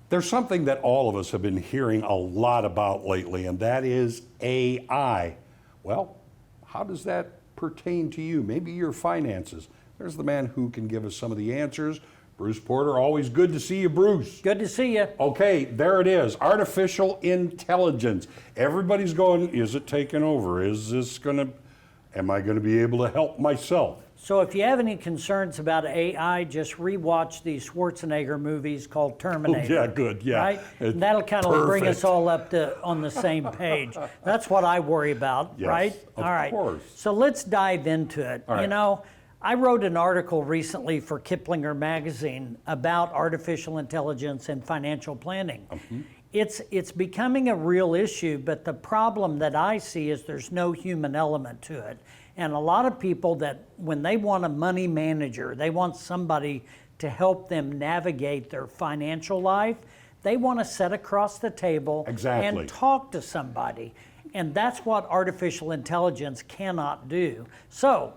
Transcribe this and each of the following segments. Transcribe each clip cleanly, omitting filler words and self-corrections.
There's something that all of us have been hearing a lot about lately, and that is AI. Well, how does that pertain to you? Maybe your finances. There's the man who can give us some of the answers. Bruce Porter, always good to see you, Bruce. Good to see you. Okay, there it is. Artificial intelligence. Everybody's going, is it taking over? Am I going to be able to help myself? So if you have any concerns about AI, just rewatch the Schwarzenegger movies called Terminator. Yeah, good, yeah. Right? And that'll kind of bring us all up on the same page. That's what I worry about, Yes, right? of All right. course. So let's dive into it. All right. You know, I wrote an article recently for Kiplinger magazine about artificial intelligence and financial planning. It's becoming a real issue, but the problem that I see is there's no human element to it. And a lot of people that when they want a money manager, they want somebody to help them navigate their financial life, they want to sit across the table Exactly. and talk to somebody. And that's what artificial intelligence cannot do. So,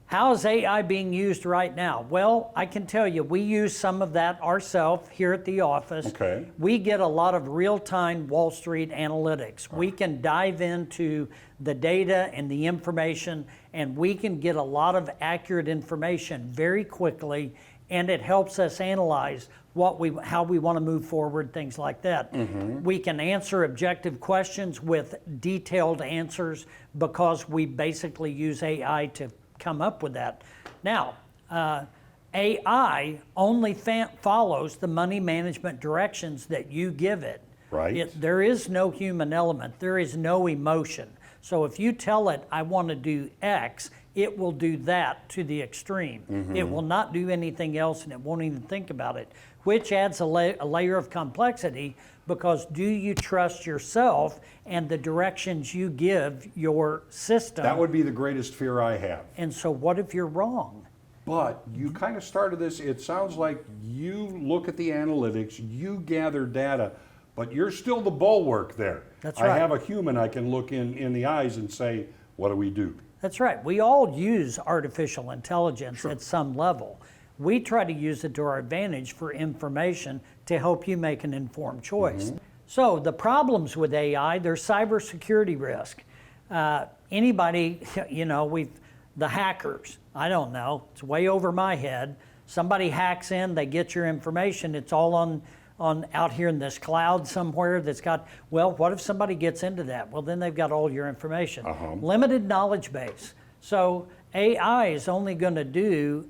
how is AI being used right now? Well, I can tell you, we use some of that ourselves here at the office. Okay. We get a lot of real-time Wall Street analytics. We can dive into the data and the information, and we can get a lot of accurate information very quickly, and it helps us analyze how we want to move forward, things like that. We can answer objective questions with detailed answers because we basically use AI to come up with that. Now, AI only follows the money management directions that you give it. Right. There is no human element. There is no emotion. So if you tell it, I want to do X, it will do that to the extreme. It will not do anything else, and it won't even think about it, which adds a layer of complexity, because do you trust yourself and the directions you give your system? That would be the greatest fear I have. And so what if you're wrong? But you kind of started this, it sounds like you look at the analytics, you gather data, but you're still the bulwark there. That's right. I have a human I can look in the eyes and say, what do we do? That's right. We all use artificial intelligence at some level. We try to use it to our advantage for information to help you make an informed choice. So the problems with AI, there's cybersecurity risk. Anybody, you know, the hackers, I don't know, it's way over my head. Somebody hacks in, they get your information, it's all on out here in this cloud somewhere that's got, well, what if somebody gets into that? Well, then they've got all your information. Limited knowledge base. So AI is only going to do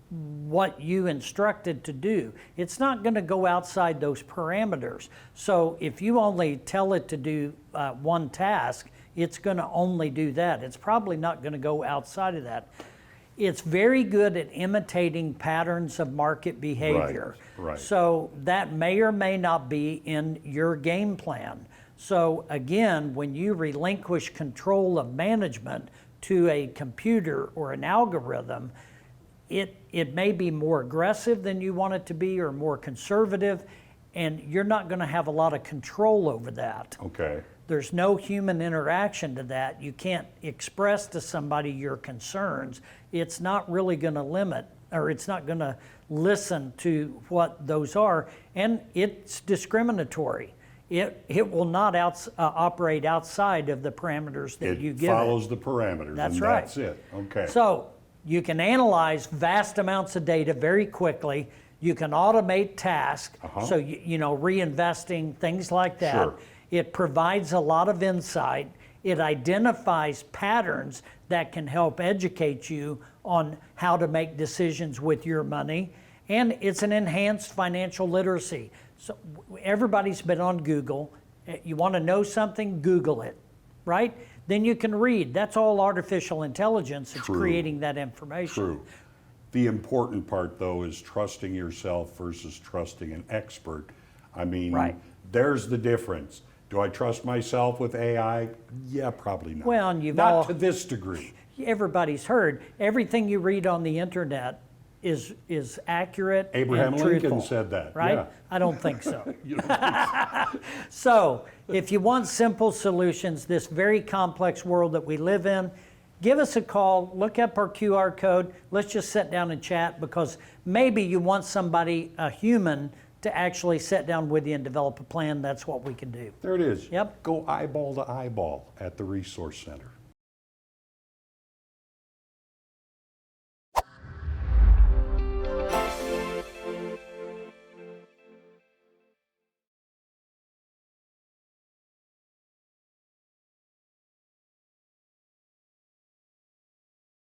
what you instructed to do. It's not going to go outside those parameters. So if you only tell it to do one task, it's going to only do that. It's probably not going to go outside of that. It's very good at imitating patterns of market behavior. Right. So that may or may not be in your game plan. So again, when you relinquish control of management to a computer or an algorithm, it may be more aggressive than you want it to be, or more conservative, and you're not going to have a lot of control over that. Okay. There's no human interaction to that. You can't express to somebody your concerns. It's not really going to limit, or it's not going to listen to what those are, and it's discriminatory. It will not operate outside of the parameters that you give it. It follows the parameters. That's and right. That's it. Okay. So you can analyze vast amounts of data very quickly. You can automate tasks, so you know, reinvesting, things like that. Sure. It provides a lot of insight. It identifies patterns that can help educate you on how to make decisions with your money. And it's an enhanced financial literacy. So everybody's been on Google. You want to know something, Google it, right? Then you can read. That's all artificial intelligence. It's creating that information. True. The important part, though, is trusting yourself versus trusting an expert. I mean, there's the difference. Do I trust myself with AI? Yeah, probably not. Well, and not to this degree. Everybody's heard everything you read on the internet is accurate. Abraham and Lincoln truthful, said that. right? Yeah. I don't think so. You don't think so? So, if you want simple solutions, this very complex world that we live in, give us a call, look up our QR code, let's just sit down and chat, because maybe you want somebody, a human, to actually sit down with you and develop a plan, that's what we can do. There it is. Yep. Go eyeball to eyeball at the Resource Center.